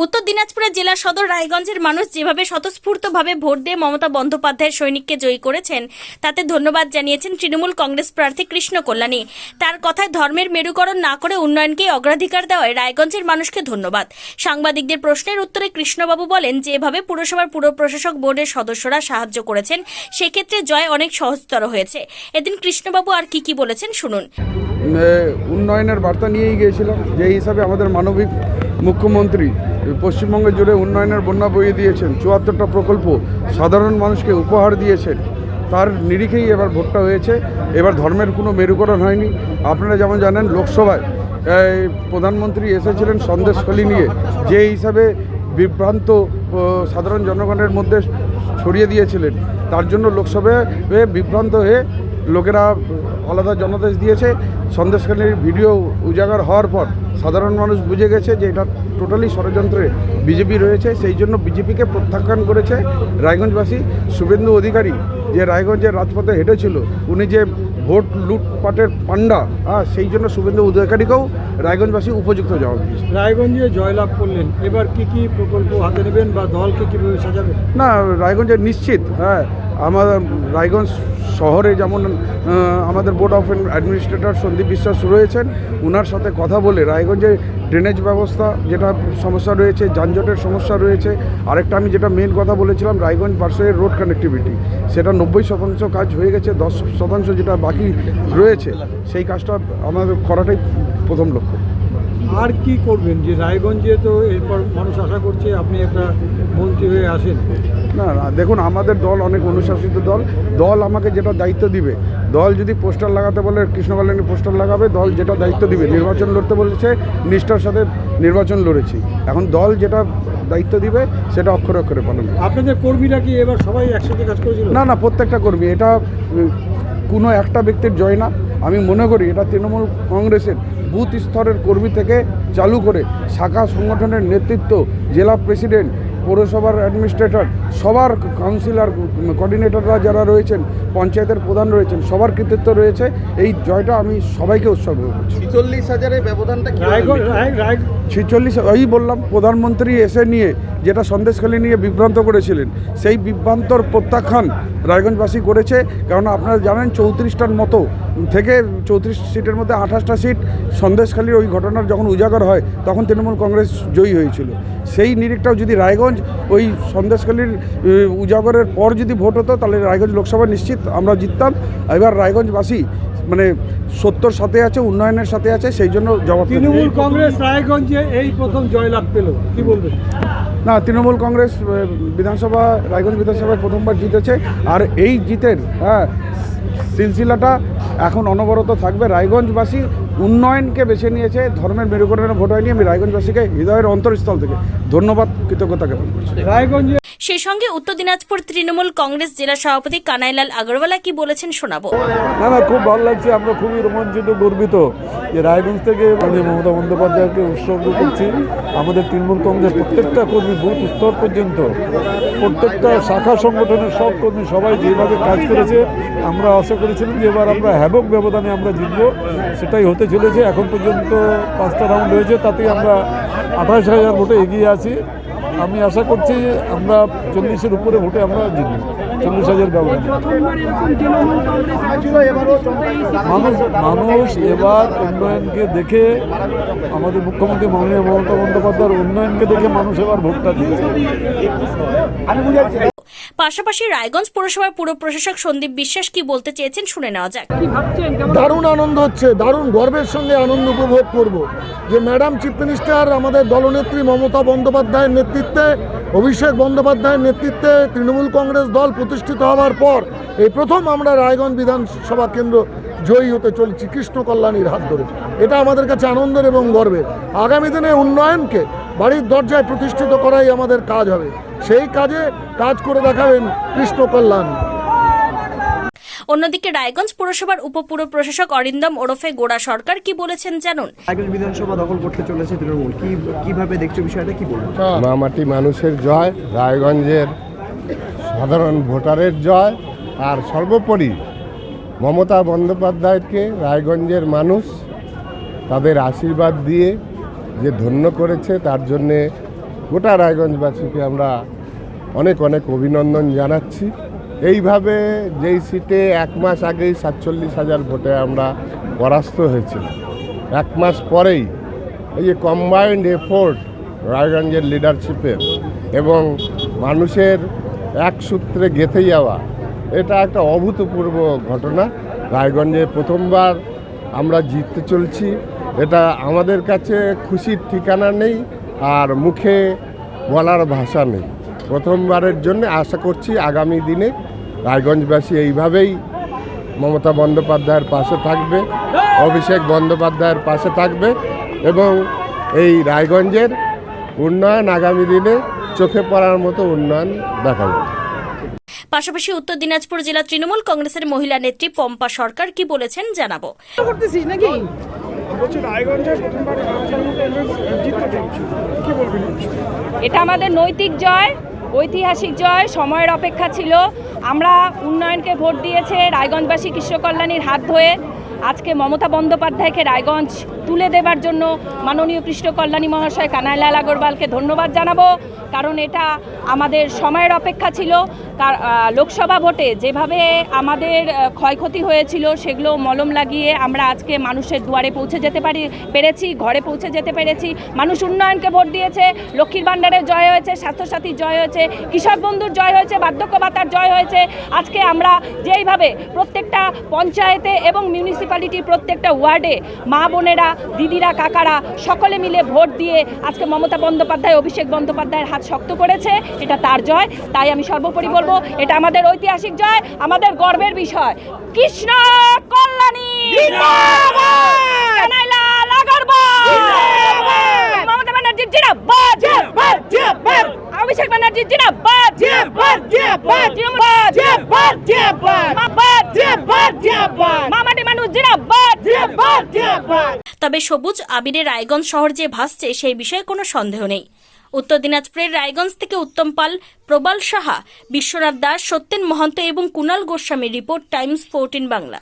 উত্তর দিনাজপুরের জেলা সদর রায়গঞ্জের মানুষ যেভাবে স্বতঃস্ফূর্তভাবে ভোট দিয়ে মমতা বন্দ্যোপাধ্যায়ের সৈনিককে জয়ী করেছেন তাতে ধন্যবাদ জানিয়েছেন তৃণমূল কংগ্রেস প্রার্থী কৃষ্ণ কল্যাণী। তার কথায় ধর্মের মেরুকরণ না করে উন্নয়নকেই অগ্রাধিকার দেওয়ায় রায়গঞ্জের মানুষকে ধন্যবাদ। সাংবাদিকদের প্রশ্নের উত্তরে কৃষ্ণবাবু বলেন, যেভাবে পুরসভার পুর প্রশাসক বোর্ডের সদস্যরা সাহায্য করেছেন সেক্ষেত্রে জয় অনেক সহজতর হয়েছে। এদিন কৃষ্ণবাবু আর কি বলেছেন শুনুন। উন্নয়নের বার্তা নিয়েই গিয়েছিলাম, যে হিসাবে আমাদের মানবিক মুখ্যমন্ত্রী পশ্চিমবঙ্গে জুড়ে উন্নয়নের বন্যা বইয়ে দিয়েছেন, ৭৪টা প্রকল্প সাধারণ মানুষকে উপহার দিয়েছেন, তার নিরিখেই এবার ভোটটা হয়েছে। এবার ধর্মের কোনো মেরুকরণ হয়নি। আপনারা যেমন জানেন, লোকসভায় প্রধানমন্ত্রী এসেছিলেন সন্দেশখালি নিয়ে, যে হিসাবে বিভ্রান্ত সাধারণ জনগণের মধ্যে ছড়িয়ে দিয়েছিলেন, তার জন্য লোকসভায় বিভ্রান্ত হয়ে লোকেরা আলাদা জনাদেশ দিয়েছে। সন্দেশখালির ভিডিও উজাগার হওয়ার পর সাধারণ মানুষ বুঝে গেছে যে এটা টোটালি ষড়যন্ত্রে বিজেপি রয়েছে। সেই জন্য বিজেপিকে প্রত্যাখ্যান করেছে রায়গঞ্জবাসী। শুভেন্দু অধিকারী যে রায়গঞ্জের রাজপথে হেঁটেছিল, উনি যে ভোট লুটপাটের পান্ডা, সেই জন্য শুভেন্দু অধিকারীকেও রায়গঞ্জবাসী উপযুক্ত জবাব দিয়েছে। রায়গঞ্জে জয়লাভ করলেন, এবার কি প্রকল্প হাতে নেবেন বা দলকে কীভাবে সাজাবেন? না, রায়গঞ্জে নিশ্চিত, আমাদের রায়গঞ্জ শহরে যেমন আমাদের বোর্ড অফ অ্যাডমিনিস্ট্রেটর সন্দীপ বিশ্বাস রয়েছেন, ওনার সাথে কথা বলে রায়গঞ্জে ড্রেনেজ ব্যবস্থা যেটা সমস্যা রয়েছে, যানজটের সমস্যা রয়েছে। আরেকটা আমি যেটা মেন কথা বলেছিলাম, রায়গঞ্জ বার্ষের রোড কানেক্টিভিটি, সেটা 90% কাজ হয়ে গেছে, 10% যেটা বাকি রয়েছে সেই কাজটা আমাদের করাটাই প্রথম লক্ষ্য। আর কি করবেন? যে রায়গঞ্জে তো এরপর মানুষ আশা করছে আপনি একটা মন্ত্রী হয়ে আসেন। না, দেখুন, আমাদের দল অনেক অনুশাসিত দল আমাকে যেটা দায়িত্ব দিবে, দল যদি পোস্টার লাগাতে বলে কৃষ্ণ কল্যাণী পোস্টার লাগাবে, দল যেটা দায়িত্ব দিবে, নির্বাচন লড়তে বলেছে নিষ্ঠার সাথে নির্বাচন লড়েছি, এখন দল যেটা দায়িত্ব দিবে সেটা অক্ষরে অক্ষরে পালন। আপনাদের কর্মীরা কি এবার সবাই একসাথে কাজ করেছিল? না, প্রত্যেকটা কর্মী, এটা কোনো একটা ব্যক্তির জয় না। আমি মনে করি এটা তৃণমূল কংগ্রেসের বুথ স্তরের কর্মী থেকে চালু করে শাখা সংগঠনের নেতৃত্ব, জেলা প্রেসিডেন্ট, পৌরসভার অ্যাডমিনিস্ট্রেটর, সবার কাউন্সিলর, কোঅর্ডিনেটররা যারা রয়েছেন, পঞ্চায়েতের প্রধান রয়েছেন, সবার কৃতিত্ব রয়েছে। এই জয়টা আমি সবাইকে উৎসর্গ করছি। 46,000-এর ব্যবধানটা কি? 46, ওই বললাম, প্রধানমন্ত্রী এসে নিয়ে যেটা সন্দেশখালি নিয়ে বিভ্রান্ত করেছিলেন, সেই বিভ্রান্তর প্রত্যাখ্যান রায়গঞ্জবাসী করেছে। কারণ আপনারা জানেন 34টার মতো থেকে 34 সিটের মধ্যে 28টা সিট সন্দেশখালির ওই ঘটনার যখন উজাগর হয় তখন তৃণমূল কংগ্রেস জয়ী হয়েছিল। সেই নিরিখটাও যদি রায়গঞ্জ ওই সন্দেশখালির উজাগরের পর যদি ভোট হতো, তাহলে রায়গঞ্জ লোকসভা নিশ্চিত আমরা জিততাম। এবার রায়গঞ্জবাসী মানে সত্যর সাথে আছে, উন্নয়নের সাথে আছে, সেই জন্য জবাব। তৃণমূল কংগ্রেস রায়গঞ্জে এই প্রথম জয়লাভ পেল, কি বলবেন? না, তৃণমূল কংগ্রেস বিধানসভা, রায়গঞ্জ বিধানসভায় প্রথমবার জিতেছে, আর এই জিতের সিলসিলাটা এখন অনবরত থাকবে। রায়গঞ্জবাসী উন্নয়নকে বেছে নিয়েছে, ধর্মের মেরুকরণে ভোট হয়নি। আমি রায়গঞ্জবাসীকে হৃদয়ের অন্তরস্থল থেকে ধন্যবাদ, কৃতজ্ঞতা জ্ঞাপন করছি। রায়গঞ্জে সেই সঙ্গে উত্তর দিনাজপুর তৃণমূল কংগ্রেস জেলা সভাপতি কানাইলাল আগরওয়ালা কি বলেছেন শোনাবো। না, খুব ভালো লাগছে। আমরা খুবই রোমাঞ্চিত, গর্বিত যে রায়গঞ্জ থেকে মমতা বন্দ্যোপাধ্যায়কে উৎসর্গ করছি। আমাদের তৃণমূল কংগ্রেস প্রত্যেকটা কর্মী বুথ স্তর পর্যন্ত, প্রত্যেকটা শাখা সংগঠনের সব কর্মী সবাই যেভাবে কাজ করেছে, আমরা আশা করেছিলাম যে এবার আমরা হ্যাবক ব্যবধানে আমরা জিতব, সেটাই হতে চলেছে। এখন পর্যন্ত 5টা রাউন্ড হয়েছে, তাতে আমরা 28,000 ভোটে এগিয়ে আছি। আমি আশা করছি আমরা 40-এর উপরে ভোটে আমরা জিতব, 40,000 ব্যবধান। মানুষ এবার উন্নয়নকে দেখে, আমাদের মুখ্যমন্ত্রী মাননীয় মমতা বন্দ্যোপাধ্যায়ের উন্নয়নকে দেখে মানুষ এবার ভোটটা দিয়েছে। পাশাপাশি রায়গঞ্জ পৌরসভার পুর প্রশাসক সন্দীপ বিশ্বাস কি বলতে চেয়েছেন শুনে নেওয়া যাক। দারুণ আনন্দ হচ্ছে, দারুণ গর্বের সঙ্গে আনন্দ উপভোগ করব যে ম্যাডাম চিফ মিনিস্টার, আমাদের দলনেত্রী মমতা বন্দ্যোপাধ্যায়ের নেতৃত্বে, অভিষেক বন্দ্যোপাধ্যায়ের নেতৃত্বে তৃণমূল কংগ্রেস দল প্রতিষ্ঠিত হওয়ার পর এই প্রথম আমরা রায়গঞ্জ বিধানসভা কেন্দ্র জয়ী হতে চলছি কৃষ্ণ কল্যাণীর হাত ধরে। এটা আমাদের কাছে আনন্দের এবং গর্বের। আগামী দিনে উন্নয়নকে বাড়ির দরজায় প্রতিষ্ঠিত করাই আমাদের কাজ হবে, সেই কাজে কাজ করে দেখাবেন কৃষ্ণ কল্যাণী। অন্যদিকে রায়গঞ্জ পুরসভার উপপুর প্রশাসক অরিন্দম ওরফে গোড়া সরকার কি বলেছেন জানুন। রায়গঞ্জ বিধানসভা দখল করতে চলেছে তৃণমূল, কিভাবে দেখছো বিষয়টা, কি বলবো? মামাটি মানুষের জয়, রায়গঞ্জের সাধারণ ভোটারের জয়, আর সর্বোপরি মমতা বন্দ্যোপাধ্যায়কে রায়গঞ্জের মানুষ তাদের আশীর্বাদ দিয়ে যে ধন্য করেছে, তার জন্যে গোটা রায়গঞ্জবাসীকে আমরা অনেক অনেক অভিনন্দন জানাচ্ছি। এইভাবে যেই সিটে 1 মাস আগেই 47,000 ভোটে আমরা পরাস্ত হয়েছিলাম, 1 মাস পরেই এই যে কম্বাইন্ড এফোর্ট রায়গঞ্জের লিডারশিপের এবং মানুষের এক সূত্রে গেঁথে যাওয়া, এটা একটা অভূতপূর্ব ঘটনা। রায়গঞ্জে প্রথমবার আমরা জিততে চলছি, এটা আমাদের কাছে খুশির ঠিকানা নেই আর মুখে বলার ভাষা নেই। প্রথমবারের জন্য আশা করছি আগামী দিনে রায়গঞ্জবাসী এইভাবেই মমতা বন্দ্যোপাধ্যায়ের পাশে থাকবে, অভিষেক বন্দ্যোপাধ্যায়ের পাশে থাকবে এবং এই রায়গঞ্জের উন্নয়ন আগামী দিনে চোখে পড়ার মতো উন্নয়ন দেখা যাবে। পাশাপাশি উত্তর দিনাজপুর জেলা তৃণমূল কংগ্রেসের মহিলা নেত্রী পম্পা সরকার কি বলেছেন জানাবো। এটা আমাদের নৈতিক জয়, ঐতিহাসিক জয়, সময়ের অপেক্ষা ছিল। আমরা উন্নয়নকে ভোট দিয়েছে রায়গঞ্জবাসী কৃষ্ণ কল্যাণীর হাত ধরে। আজকে মমতা বন্দ্যোপাধ্যায়কে রায়গঞ্জ তুলে দেবার জন্য মাননীয় কৃষ্ণ কল্যাণী মহাশয় কানাইলাল আগরওয়ালকে ধন্যবাদ জানাবো, কারণ এটা আমাদের সময়ের অপেক্ষা ছিল। লোকসভা ভোটে যেভাবে আমাদের ক্ষয়ক্ষতি হয়েছিল সেগুলো মলম লাগিয়ে আমরা আজকে মানুষের দুয়ারে পৌঁছে যেতে পেরেছি, ঘরে পৌঁছে যেতে পেরেছি। মানুষ উন্নয়নকে ভোট দিয়েছে, লক্ষ্মীর ভাণ্ডারের জয় হয়েছে, স্বাস্থ্যসাথীর জয় হয়েছে, কৃষক বন্ধুর জয় হয়েছে, বার্ধক্য ভাতার জয় হয়েছে। আজকে আমরা যেইভাবে প্রত্যেকটা পঞ্চায়েতে এবং মিউনিসিপ্যালিটির প্রত্যেকটা ওয়ার্ডে মা বোনেরা, দিদিরা, কাকারা সকলে মিলে ভোট দিয়ে আজকে মমতা বন্দ্যোপাধ্যায়, অভিষেক বন্দ্যোপাধ্যায়ের হাত শক্ত করেছে, এটা তার জয়। তাই আমি সর্বোপরি বলবো এটা আমাদের ঐতিহাসিক জয়, আমাদের গর্বের বিষয়। কৃষ্ণ কল্যাণী কানাইলাল আগরওয়াল, মমতা ব্যানার্জি জিন্দাবাদ, অভিষেক ব্যানার্জি জিন্দাবাদ, মামাটি মানুষ জিন্দাবাদ। তবে সবুজ আবিরে রায়গঞ্জ শহর যে ভাসছে সেই বিষয়ে কোনো সন্দেহ নেই। উত্তর দিনাজপুরের রায়গঞ্জ থেকে উত্তম পাল, প্রবাল সাহা, বিশ্বনাথ দাস, সত্যেন মহন্ত এবং কুণাল গোস্বামীর রিপোর্ট, টাইমস 14 বাংলা।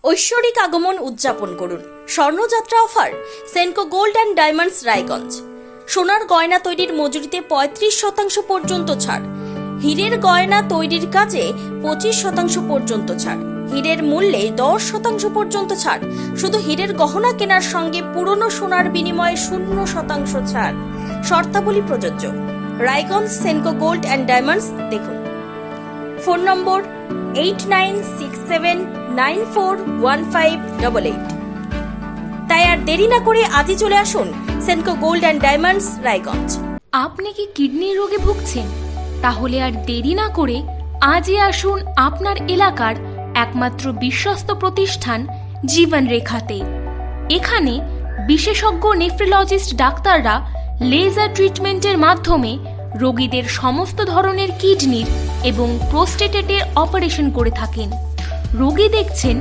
ঐশ্বরিক আগমন উদযাপন করুন। স্বর্ণযাত্রা offer Senco gold and diamonds Raiganj. সোনার গয়না তৈরির মজুরিতে 35% পর্যন্ত ছাড়। হীরের গয়না তৈরির কাজে 25% পর্যন্ত ছাড়। হীরের মূল্যে 10% পর্যন্ত ছাড়। শুধু হীরের গহনা কেনার সঙ্গে পুরনো সোনার বিনিময়ে 0% ছাড়। শর্তাবলী প্রযোজ্য। Raiganj Senco gold and diamonds দেখুন। ফোন নম্বর 8967941588। তাই আর দেরি না করে আজই চলে আসুন Senco gold and diamonds Raiganj. আপনি কি কিডনির রোগে ভুগছেন? তাহলে আর দেরি না করে আজই আসুন আপনার এলাকার একমাত্র বিশ্বস্ত প্রতিষ্ঠান জীবন রেখাতে। এখানে বিশেষজ্ঞ নেফ্রোলজিস্ট ডাক্তাররা লেজার ট্রিটমেন্টের মাধ্যমে রোগীদের সমস্ত ধরনের কিডনির এবং প্রোস্টেটের অপারেশন করে থাকেন। রোগী দেখছেন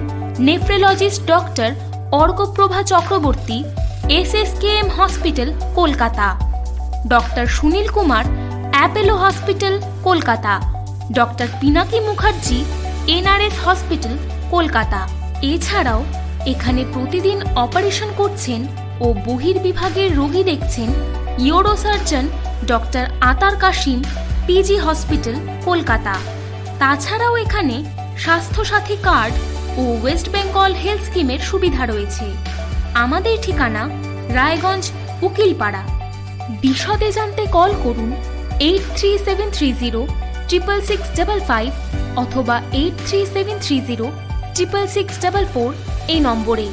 nephrologist doctor Arkaprava Chakraborty, SSKM hospital, Kolkata. Doctor Sunil Kumar, Apollo hospital, Kolkata. Doctor Pinaki Mukherjee, NRS hospital, Kolkata. এছাড়াও এখানে প্রতিদিন অপারেশন করছেন ও বহির্বিভাগের রোগী দেখছেন ইউরোসার্জন ডক্টর আতার কাশিম, PG হসপিটাল, কলকাতা। তাছাড়াও এখানে স্বাস্থ্যসাথী কার্ড ও ওয়েস্ট বেঙ্গল হেলথ স্কিমের সুবিধা রয়েছে। আমাদের ঠিকানা রায়গঞ্জ, উকিলপাড়া। বিশদে জানতে কল করুন 8373066655 অথবা 8373066644 এই নম্বরে।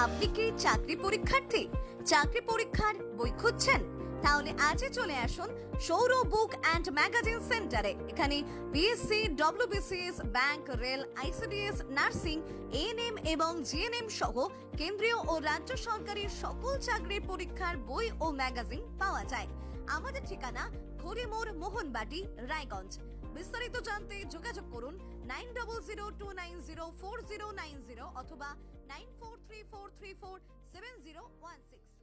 আপনি কি চাকরি পরীক্ষার্থী? চাকরি পরীক্ষার বই খুঁজছেন? তাহলে আজই চলে আসুন সৌরভ বুক অ্যান্ড ম্যাগাজিন সেন্টারে। এখানে BSc, WBCS, bank, rail, ICDS, nursing, ANM এবং GNM সহ কেন্দ্রীয় ও রাজ্য সরকারি সকল চাকরির পরীক্ষার বই ও ম্যাগাজিন পাওয়া যায়। আমাদের ঠিকানা খড়িমোড় মোহনবাটি রায়গঞ্জ। বিস্তারিত জানতে যোগাযোগ করুন 9002904090 অথবা 9434347016।